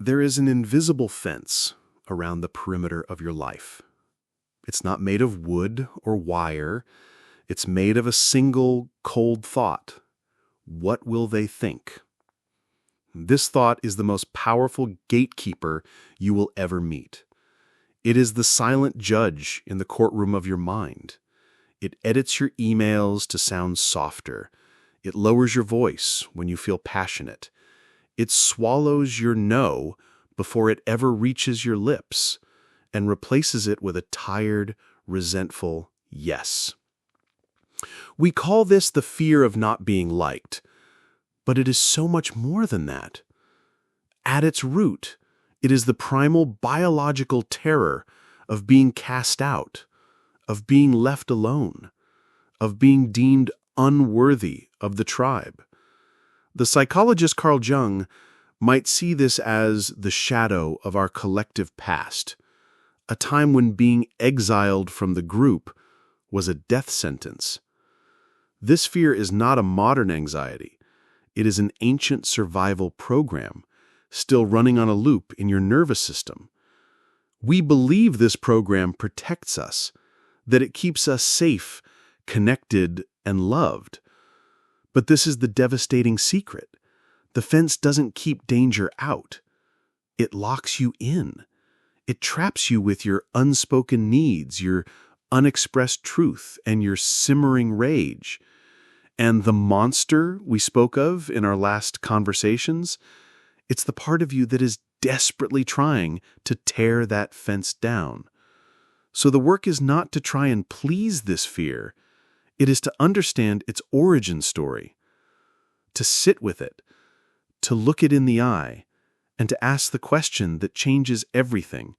There is an invisible fence around the perimeter of your life. It's not made of wood or wire. It's made of a single cold thought. What will they think? This thought is the most powerful gatekeeper you will ever meet. It is the silent judge in the courtroom of your mind. It edits your emails to sound softer. It lowers your voice when you feel passionate. It swallows your no before it ever reaches your lips and replaces it with a tired, resentful yes. We call this the fear of not being liked, but it is so much more than that. At its root, it is the primal biological terror of being cast out, of being left alone, of being deemed unworthy of the tribe. The psychologist Carl Jung might see this as the shadow of our collective past, a time when being exiled from the group was a death sentence. This fear is not a modern anxiety. It is an ancient survival program, still running on a loop in your nervous system. We believe this program protects us, that it keeps us safe, connected, and loved. But this is the devastating secret. The fence doesn't keep danger out. It locks you in. It traps you with your unspoken needs, your unexpressed truth, and your simmering rage. And the monster we spoke of in our last conversations, it's the part of you that is desperately trying to tear that fence down. So the work is not to try and please this fear. It is to understand its origin story, to sit with it, to look it in the eye, and to ask the question that changes everything.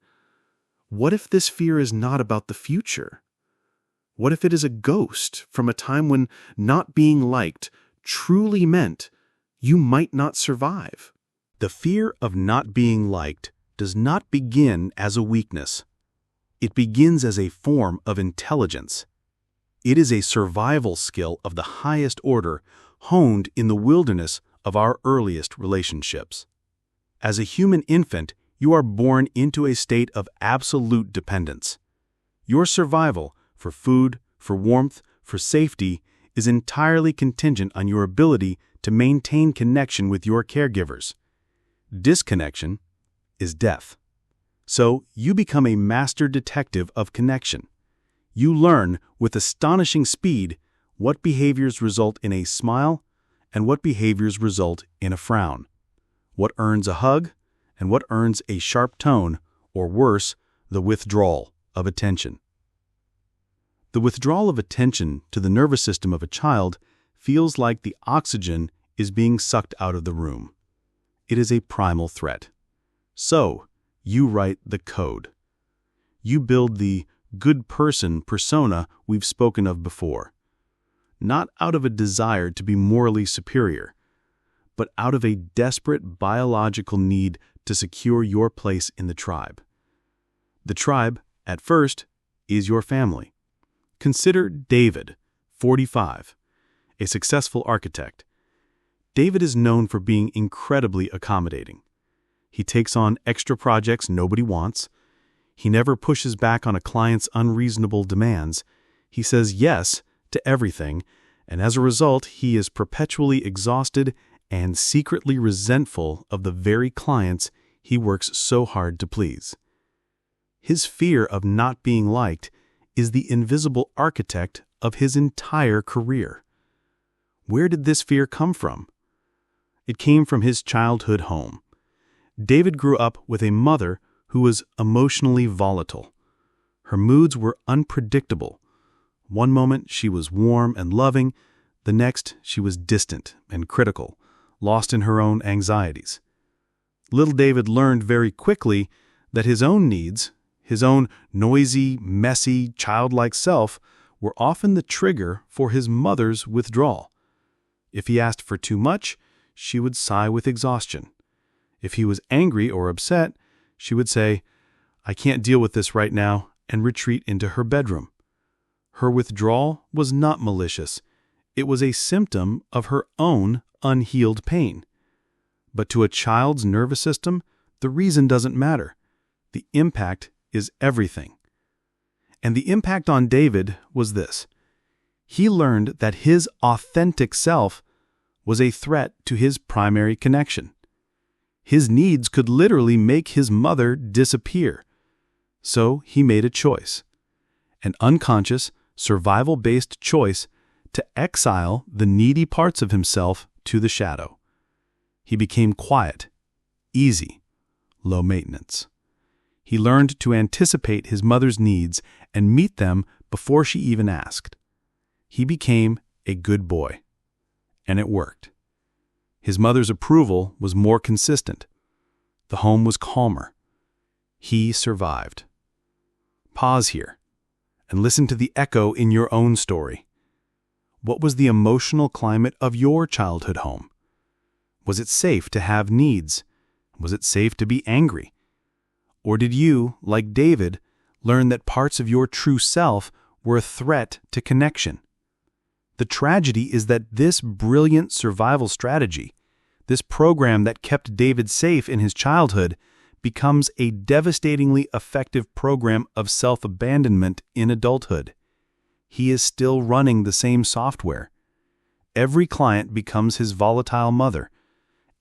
What if this fear is not about the future? What if it is a ghost from a time when not being liked truly meant you might not survive? The fear of not being liked does not begin as a weakness. It begins as a form of intelligence. It is a survival skill of the highest order, honed in the wilderness of our earliest relationships. As a human infant, you are born into a state of absolute dependence. Your survival for food, for warmth, for safety is entirely contingent on your ability to maintain connection with your caregivers. Disconnection is death. So you become a master detective of connection. You learn with astonishing speed what behaviors result in a smile and what behaviors result in a frown, what earns a hug and what earns a sharp tone, or worse, the withdrawal of attention. The withdrawal of attention to the nervous system of a child feels like the oxygen is being sucked out of the room. It is a primal threat. So, you write the code. You build the good person persona we've spoken of before, not out of a desire to be morally superior, but out of a desperate biological need to secure your place in the tribe. The tribe, at first, is your family. Consider David, 45, a successful architect. David is known for being incredibly accommodating. He takes on extra projects nobody wants. He never pushes back on a client's unreasonable demands. He says yes to everything, and as a result, he is perpetually exhausted and secretly resentful of the very clients he works so hard to please. His fear of not being liked is the invisible architect of his entire career. Where did this fear come from? It came from his childhood home. David grew up with a mother who was emotionally volatile. Her moods were unpredictable. One moment she was warm and loving, the next she was distant and critical, lost in her own anxieties. Little David learned very quickly that his own needs, his own noisy, messy, childlike self, were often the trigger for his mother's withdrawal. If he asked for too much, she would sigh with exhaustion. If he was angry or upset, she would say, "I can't deal with this right now," and retreat into her bedroom. Her withdrawal was not malicious. It was a symptom of her own unhealed pain. But to a child's nervous system, The reason doesn't matter. The impact is everything. And the impact on David was this. He learned that his authentic self was a threat to his primary connection. His needs could literally make his mother disappear. So he made a choice, an unconscious, survival-based choice to exile the needy parts of himself to the shadow. He became quiet, easy, low maintenance. He learned to anticipate his mother's needs and meet them before she even asked. He became a good boy. And it worked. His mother's approval was more consistent. The home was calmer. He survived. Pause here and listen to the echo in your own story. What was the emotional climate of your childhood home? Was it safe to have needs? Was it safe to be angry? Or did you, like David, learn that parts of your true self were a threat to connection? The tragedy is that this brilliant survival strategy, this program that kept David safe in his childhood, becomes a devastatingly effective program of self-abandonment in adulthood. He is still running the same software. Every client becomes his volatile mother.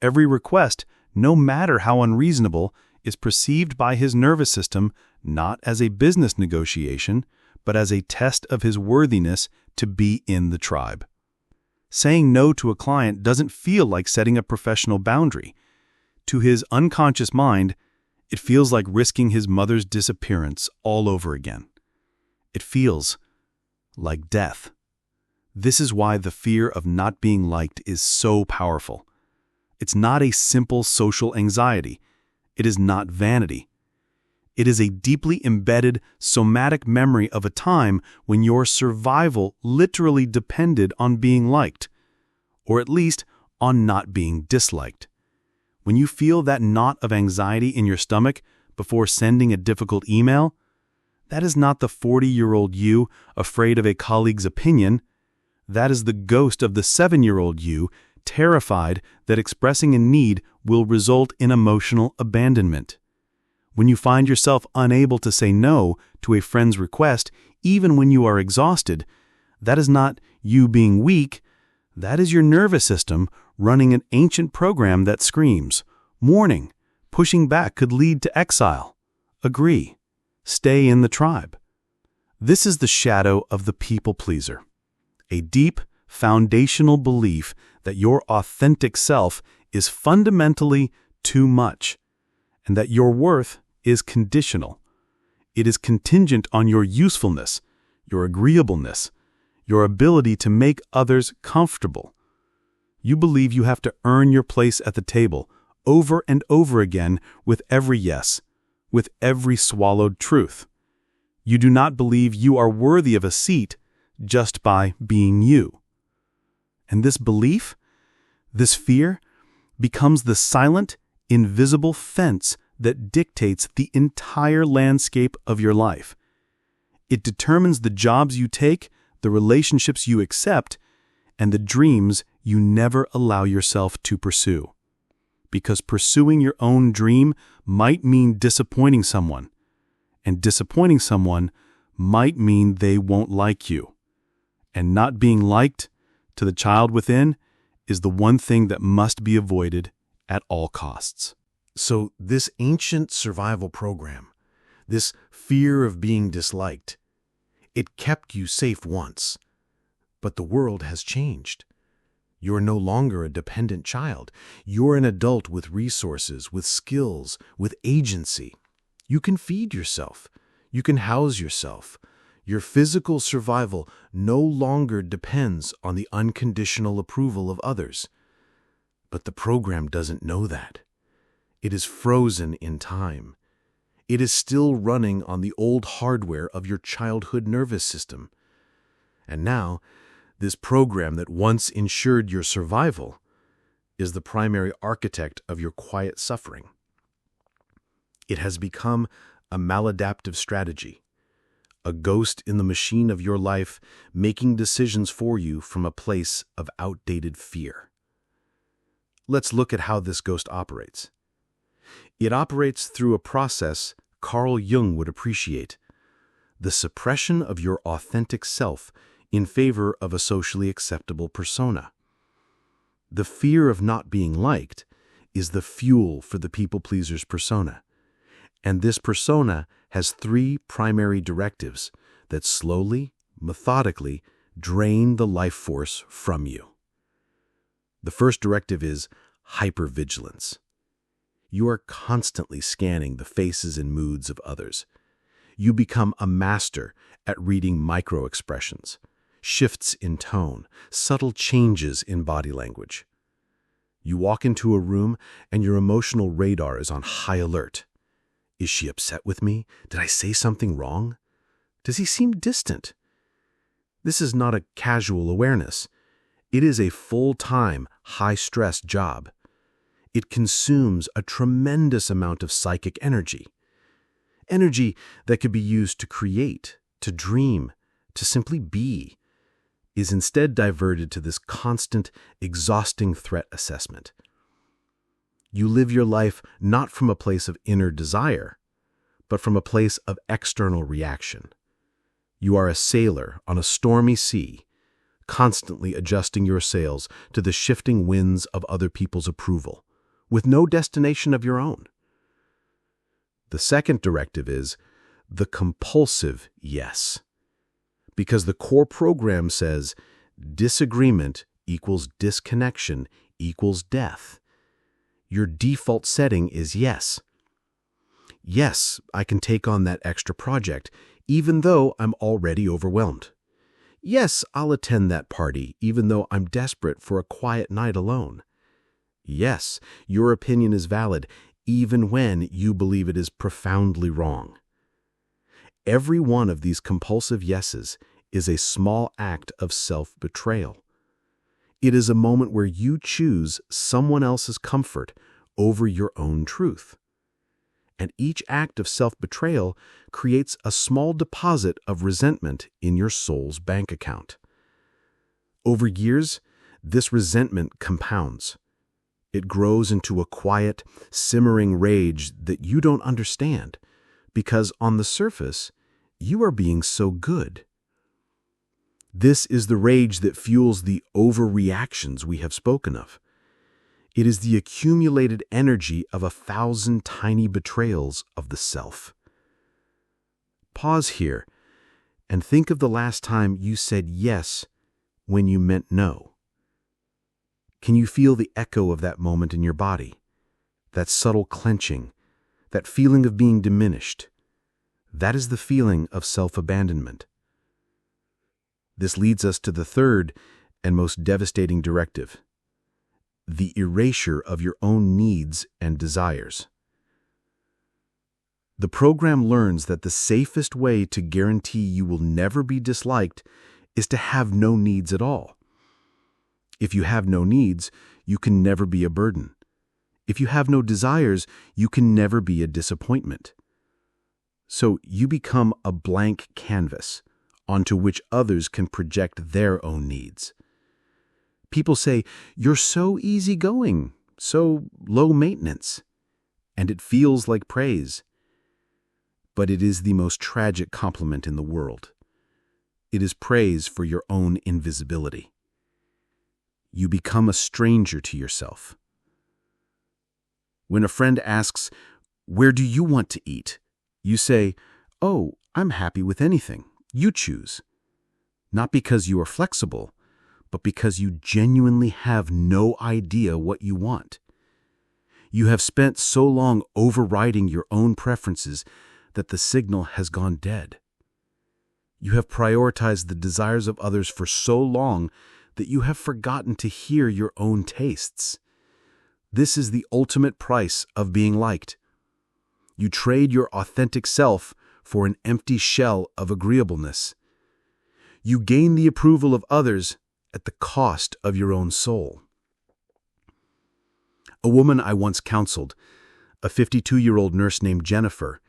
Every request, no matter how unreasonable, is perceived by his nervous system not as a business negotiation, but as a test of his worthiness to be in the tribe. Saying no to a client doesn't feel like setting a professional boundary. To his unconscious mind, it feels like risking his mother's disappearance all over again. It feels like death. This is why the fear of not being liked is so powerful. It's not a simple social anxiety. It is not vanity. It is a deeply embedded somatic memory of a time when your survival literally depended on being liked, or at least on not being disliked. When you feel that knot of anxiety in your stomach before sending a difficult email, that is not the 40-year-old you afraid of a colleague's opinion. That is the ghost of the 7-year-old you terrified that expressing a need will result in emotional abandonment. When you find yourself unable to say no to a friend's request, even when you are exhausted, that is not you being weak. That is your nervous system running an ancient program that screams, warning, pushing back could lead to exile. Agree. Stay in the tribe. This is the shadow of the people pleaser, a deep, foundational belief that your authentic self is fundamentally too much, and that your worth is conditional. It is contingent on your usefulness, your agreeableness, your ability to make others comfortable. You believe you have to earn your place at the table over and over again with every yes, with every swallowed truth. You do not believe you are worthy of a seat just by being you. And this belief, this fear, becomes the silent, invisible fence that dictates the entire landscape of your life. It determines the jobs you take, the relationships you accept, and the dreams you never allow yourself to pursue. Because pursuing your own dream might mean disappointing someone, and disappointing someone might mean they won't like you. And not being liked, to the child within, is the one thing that must be avoided at all costs. So this ancient survival program, this fear of being disliked, it kept you safe once. But the world has changed. You're no longer a dependent child. You're an adult with resources, with skills, with agency. You can feed yourself. You can house yourself. Your physical survival no longer depends on the unconditional approval of others. But the program doesn't know that. It is frozen in time. It is still running on the old hardware of your childhood nervous system. And now, this program that once ensured your survival is the primary architect of your quiet suffering. It has become a maladaptive strategy, a ghost in the machine of your life making decisions for you from a place of outdated fear. Let's look at how this ghost operates. It operates through a process Carl Jung would appreciate: the suppression of your authentic self in favor of a socially acceptable persona. The fear of not being liked is the fuel for the people-pleaser's persona, and this persona has 3 primary directives that slowly, methodically drain the life force from you. The first directive is hypervigilance. You are constantly scanning the faces and moods of others. You become a master at reading micro-expressions, shifts in tone, subtle changes in body language. You walk into a room and your emotional radar is on high alert. Is she upset with me? Did I say something wrong? Does he seem distant? This is not a casual awareness. It is a full-time, high-stress job. It consumes a tremendous amount of psychic energy. Energy that could be used to create, to dream, to simply be, is instead diverted to this constant, exhausting threat assessment. You live your life not from a place of inner desire, but from a place of external reaction. You are a sailor on a stormy sea, constantly adjusting your sails to the shifting winds of other people's approval, with no destination of your own. The second directive is the compulsive yes, because the core program says disagreement equals disconnection equals death. Your default setting is yes. Yes, I can take on that extra project, even though I'm already overwhelmed. Yes, I'll attend that party, even though I'm desperate for a quiet night alone. Yes, your opinion is valid, even when you believe it is profoundly wrong. Every one of these compulsive yeses is a small act of self-betrayal. It is a moment where you choose someone else's comfort over your own truth. And each act of self-betrayal creates a small deposit of resentment in your soul's bank account. Over years, this resentment compounds. It grows into a quiet, simmering rage that you don't understand, because on the surface, you are being so good. This is the rage that fuels the overreactions we have spoken of. It is the accumulated energy of 1,000 tiny betrayals of the self. Pause here and think of the last time you said yes when you meant no. Can you feel the echo of that moment in your body? That subtle clenching, that feeling of being diminished. That is the feeling of self-abandonment. This leads us to the third and most devastating directive: the erasure of your own needs and desires. The program learns that the safest way to guarantee you will never be disliked is to have no needs at all. If you have no needs, you can never be a burden. If you have no desires, you can never be a disappointment. So you become a blank canvas onto which others can project their own needs. People say, "You're so easygoing, so low maintenance," and it feels like praise. But it is the most tragic compliment in the world. It is praise for your own invisibility. You become a stranger to yourself. When a friend asks, "Where do you want to eat?" you say, "Oh, I'm happy with anything. You choose." Not because you are flexible, but because you genuinely have no idea what you want. You have spent so long overriding your own preferences that the signal has gone dead. You have prioritized the desires of others for so long that you have forgotten to hear your own tastes. This is the ultimate price of being liked. You trade your authentic self for an empty shell of agreeableness. You gain the approval of others at the cost of your own soul. A woman I once counseled, a 52-year-old nurse named Jennifer,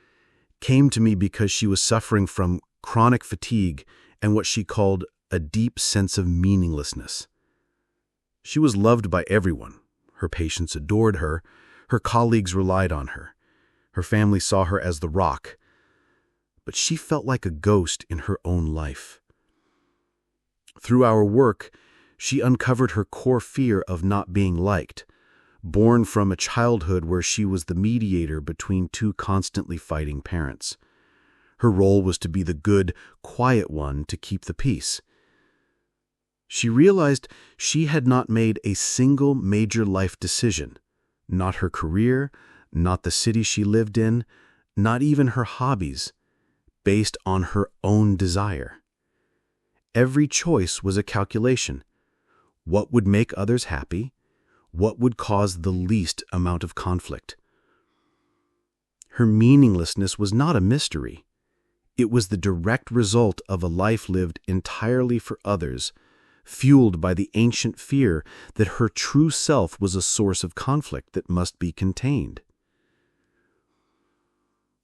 came to me because she was suffering from chronic fatigue and what she called a deep sense of meaninglessness. She was loved by everyone. Her patients adored her. Her colleagues relied on her. Her family saw her as the rock, but she felt like a ghost in her own life. Through our work, she uncovered her core fear of not being liked, born from a childhood where she was the mediator between two constantly fighting parents. Her role was to be the good, quiet one to keep the peace. She realized she had not made a single major life decision, not her career, not the city she lived in, not even her hobbies, based on her own desire. Every choice was a calculation. What would make others happy? What would cause the least amount of conflict? Her meaninglessness was not a mystery. It was the direct result of a life lived entirely for others, fueled by the ancient fear that her true self was a source of conflict that must be contained.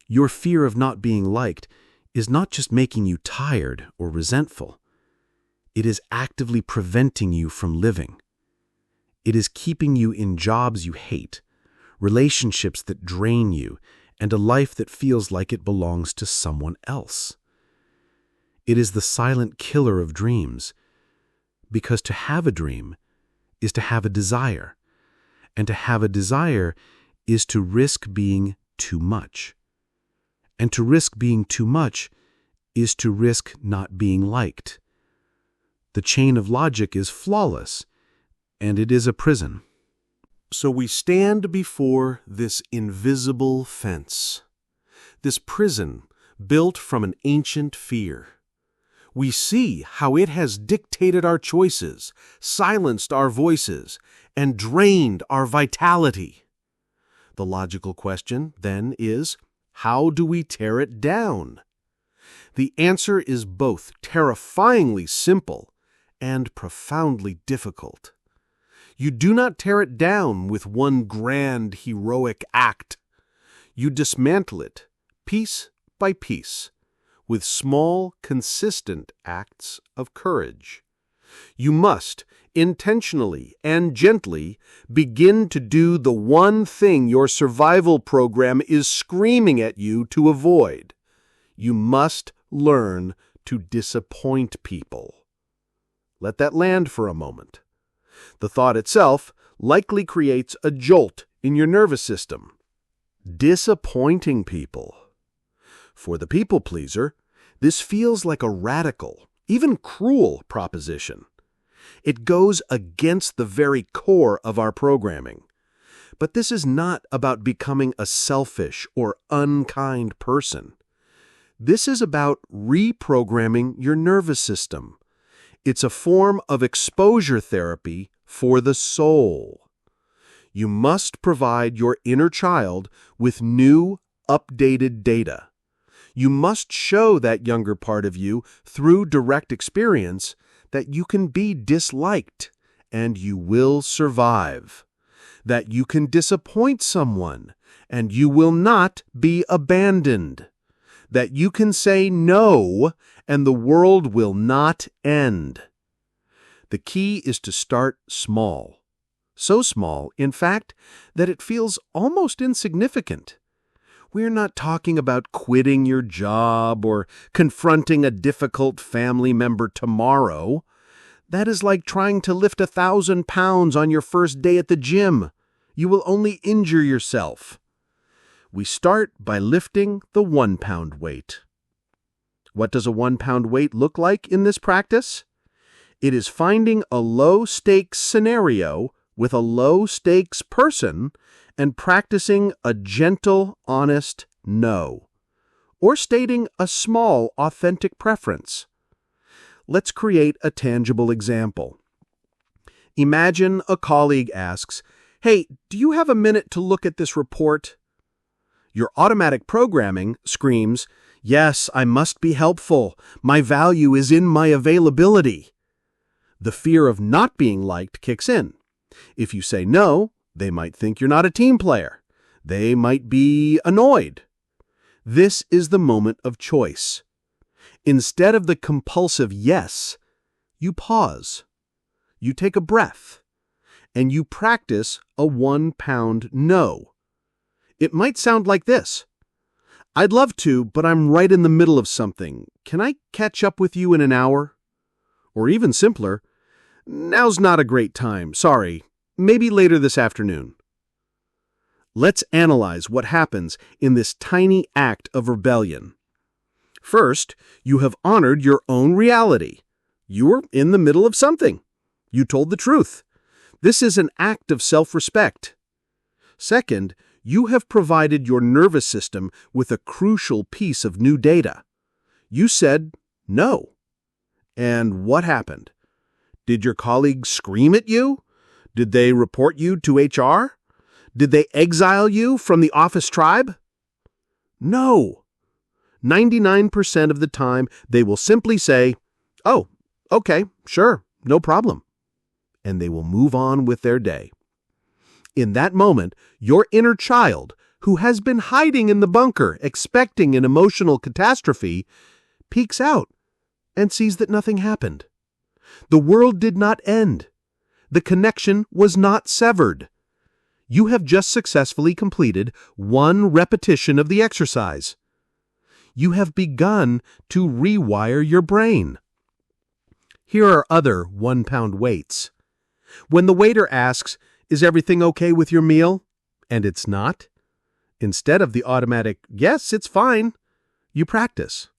Your fear of not being liked is not just making you tired or resentful. It is actively preventing you from living. It is keeping you in jobs you hate, relationships that drain you, and a life that feels like it belongs to someone else. It is the silent killer of dreams, because to have a dream is to have a desire, and to have a desire is to risk being too much. And to risk being too much is to risk not being liked. The chain of logic is flawless, and it is a prison. So we stand before this invisible fence, this prison built from an ancient fear. We see how it has dictated our choices, silenced our voices, and drained our vitality. The logical question, then, is, how do we tear it down? The answer is both terrifyingly simple and profoundly difficult. You do not tear it down with one grand heroic act. You dismantle it, piece by piece, with small, consistent acts of courage. You must, intentionally and gently, begin to do the one thing your survival program is screaming at you to avoid. You must learn to disappoint people. Let that land for a moment. The thought itself likely creates a jolt in your nervous system. Disappointing people. For the people pleaser, this feels like a radical, even cruel proposition. It goes against the very core of our programming. But this is not about becoming a selfish or unkind person. This is about reprogramming your nervous system. It's a form of exposure therapy for the soul. You must provide your inner child with new, updated data. You must show that younger part of you through direct experience that you can be disliked and you will survive. That you can disappoint someone and you will not be abandoned. That you can say no and the world will not end. The key is to start small. So small, in fact, that it feels almost insignificant. We're not talking about quitting your job or confronting a difficult family member tomorrow. That is like trying to lift 1,000 pounds on your first day at the gym. You will only injure yourself. We start by lifting the 1 pound weight. What does a 1 pound weight look like in this practice? It is finding a low-stakes scenario with a low-stakes person and practicing a gentle, honest no, or stating a small, authentic preference. Let's create a tangible example. Imagine a colleague asks, "Hey, do you have a minute to look at this report?" Your automatic programming screams, "Yes, I must be helpful. My value is in my availability." The fear of not being liked kicks in. If you say no, they might think you're not a team player. They might be annoyed. This is the moment of choice. Instead of the compulsive yes, you pause. You take a breath. And you practice a 1 pound no. It might sound like this. I'd love to, but I'm right in the middle of something. Can I catch up with you in an hour? Or even simpler, now's not a great time, sorry. Maybe later this afternoon. Let's analyze what happens in this tiny act of rebellion. First, you have honored your own reality. You were in the middle of something. You told the truth. This is an act of self-respect. Second, you have provided your nervous system with a crucial piece of new data. You said no. And what happened? Did your colleagues scream at you? Did they report you to HR? Did they exile you from the office tribe? No. 99% of the time, they will simply say, "Oh, okay, sure, no problem." And they will move on with their day. In that moment, your inner child, who has been hiding in the bunker, expecting an emotional catastrophe, peeks out and sees that nothing happened. The world did not end. The connection was not severed. You have just successfully completed one repetition of the exercise. You have begun to rewire your brain. Here are other 1-pound weights. When the waiter asks, "Is everything okay with your meal?" and it's not, instead of the automatic, "Yes, it's fine," you practice.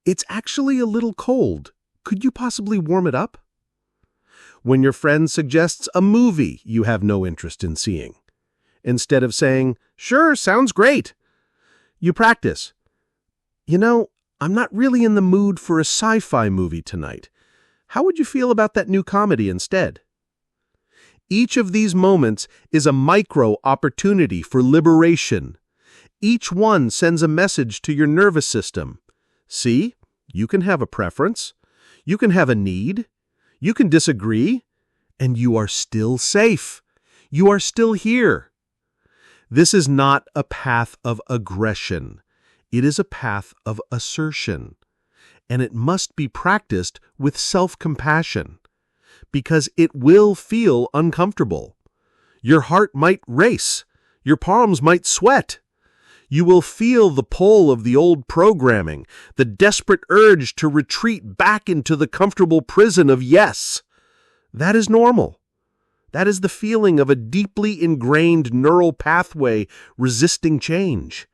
"It's actually a little cold. Could you possibly warm it up?" When your friend suggests a movie you have no interest in seeing, instead of saying, "Sure, sounds great," you practice. "You know, I'm not really in the mood for a sci-fi movie tonight. How would you feel about that new comedy instead?" Each of these moments is a micro opportunity for liberation. Each one sends a message to your nervous system. See, you can have a preference. You can have a need. You can disagree. And you are still safe. You are still here. This is not a path of aggression. It is a path of assertion. And it must be practiced with self-compassion, because it will feel uncomfortable. Your heart might race. Your palms might sweat. You will feel the pull of the old programming, the desperate urge to retreat back into the comfortable prison of yes. That is normal. That is the feeling of a deeply ingrained neural pathway resisting change.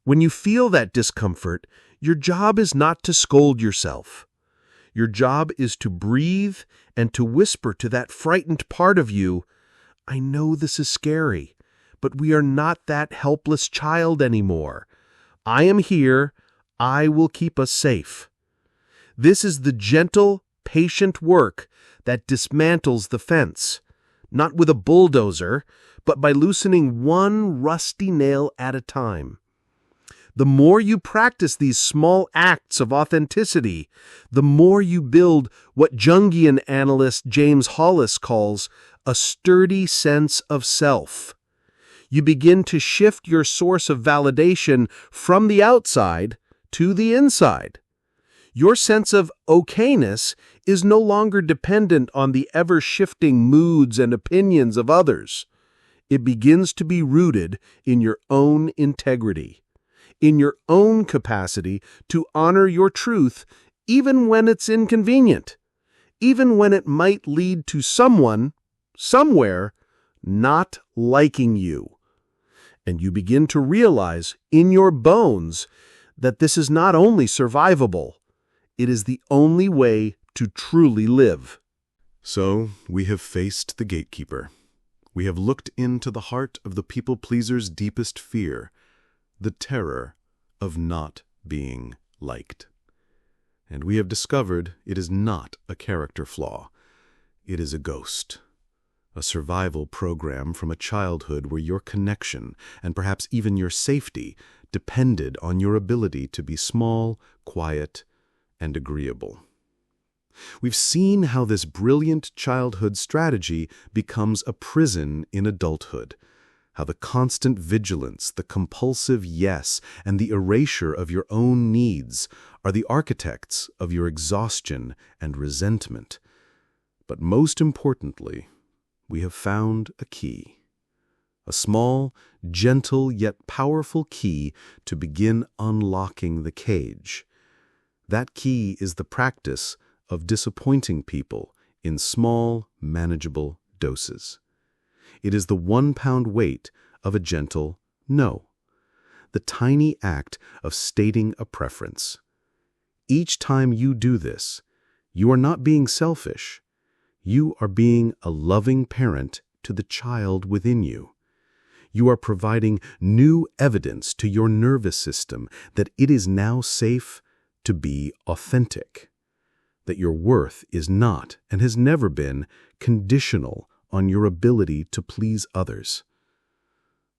When you feel that discomfort, your job is not to scold yourself. Your job is to breathe and to whisper to that frightened part of you, "I know this is scary, but we are not that helpless child anymore. I am here. I will keep us safe." This is the gentle, patient work that dismantles the fence, not with a bulldozer, but by loosening one rusty nail at a time. The more you practice these small acts of authenticity, the more you build what Jungian analyst James Hollis calls a sturdy sense of self. You begin to shift your source of validation from the outside to the inside. Your sense of okayness is no longer dependent on the ever-shifting moods and opinions of others. It begins to be rooted in your own integrity, in your own capacity to honor your truth even when it's inconvenient, even when it might lead to someone, somewhere, not liking you. And you begin to realize in your bones that this is not only survivable, it is the only way to truly live. So we have faced the gatekeeper. We have looked into the heart of the people-pleaser's deepest fear, the terror of not being liked. And we have discovered it is not a character flaw. It is a ghost, a survival program from a childhood where your connection, and perhaps even your safety, depended on your ability to be small, quiet, and agreeable. We've seen how this brilliant childhood strategy becomes a prison in adulthood, how the constant vigilance, the compulsive yes, and the erasure of your own needs are the architects of your exhaustion and resentment. But most importantly, we have found a key, a small, gentle yet powerful key to begin unlocking the cage. That key is the practice of disappointing people in small, manageable doses. It is the 1-pound weight of a gentle no, the tiny act of stating a preference. Each time you do this, you are not being selfish. You are being a loving parent to the child within you. You are providing new evidence to your nervous system that it is now safe to be authentic, that your worth is not and has never been conditional on your ability to please others.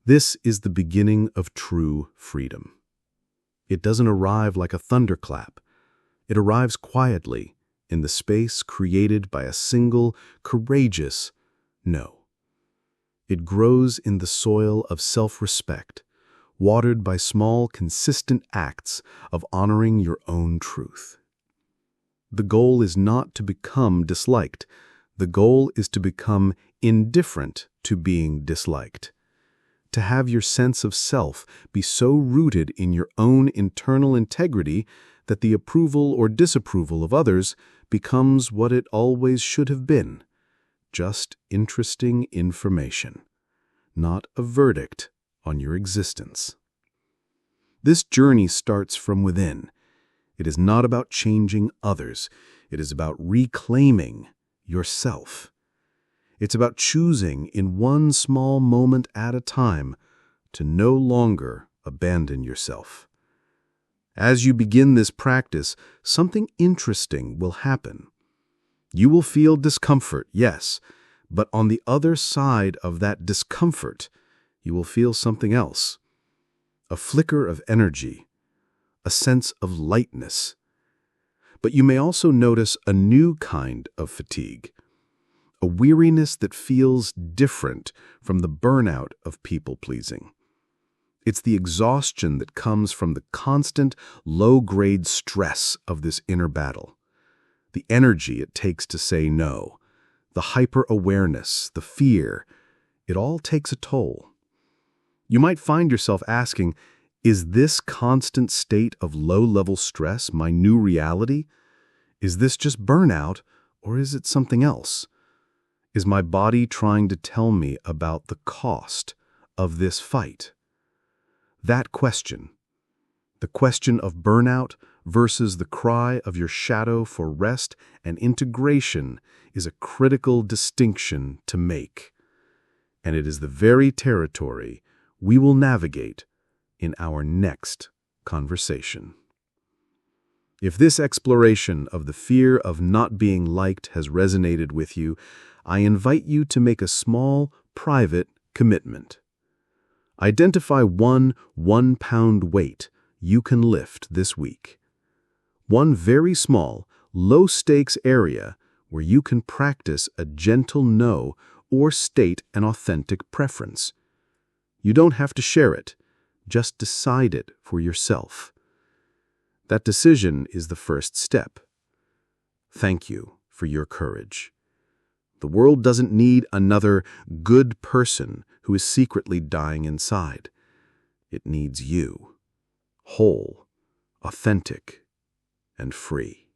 This is the beginning of true freedom. It doesn't arrive like a thunderclap. It arrives quietly in the space created by a single, courageous no. It grows in the soil of self-respect, watered by small, consistent acts of honoring your own truth. The goal is not to become disliked. The goal is to become indifferent to being disliked. To have your sense of self be so rooted in your own internal integrity that the approval or disapproval of others becomes what it always should have been, just interesting information, not a verdict on your existence. This journey starts from within. It is not about changing others. It is about reclaiming yourself. It's about choosing in one small moment at a time to no longer abandon yourself. As you begin this practice, something interesting will happen. You will feel discomfort, yes, but on the other side of that discomfort, you will feel something else. A flicker of energy, a sense of lightness. But you may also notice a new kind of fatigue. A weariness that feels different from the burnout of people-pleasing. It's the exhaustion that comes from the constant, low-grade stress of this inner battle. The energy it takes to say no, the hyper-awareness, the fear, it all takes a toll. You might find yourself asking, is this constant state of low-level stress my new reality? Is this just burnout, or is it something else? Is my body trying to tell me about the cost of this fight? That question, the question of burnout versus the cry of your shadow for rest and integration, is a critical distinction to make. And it is the very territory we will navigate in our next conversation. If this exploration of the fear of not being liked has resonated with you, I invite you to make a small, private commitment. Identify one 1-pound weight you can lift this week. One very small, low-stakes area where you can practice a gentle no or state an authentic preference. You don't have to share it, just decide it for yourself. That decision is the first step. Thank you for your courage. The world doesn't need another good person who is secretly dying inside. It needs you, whole, authentic, and free.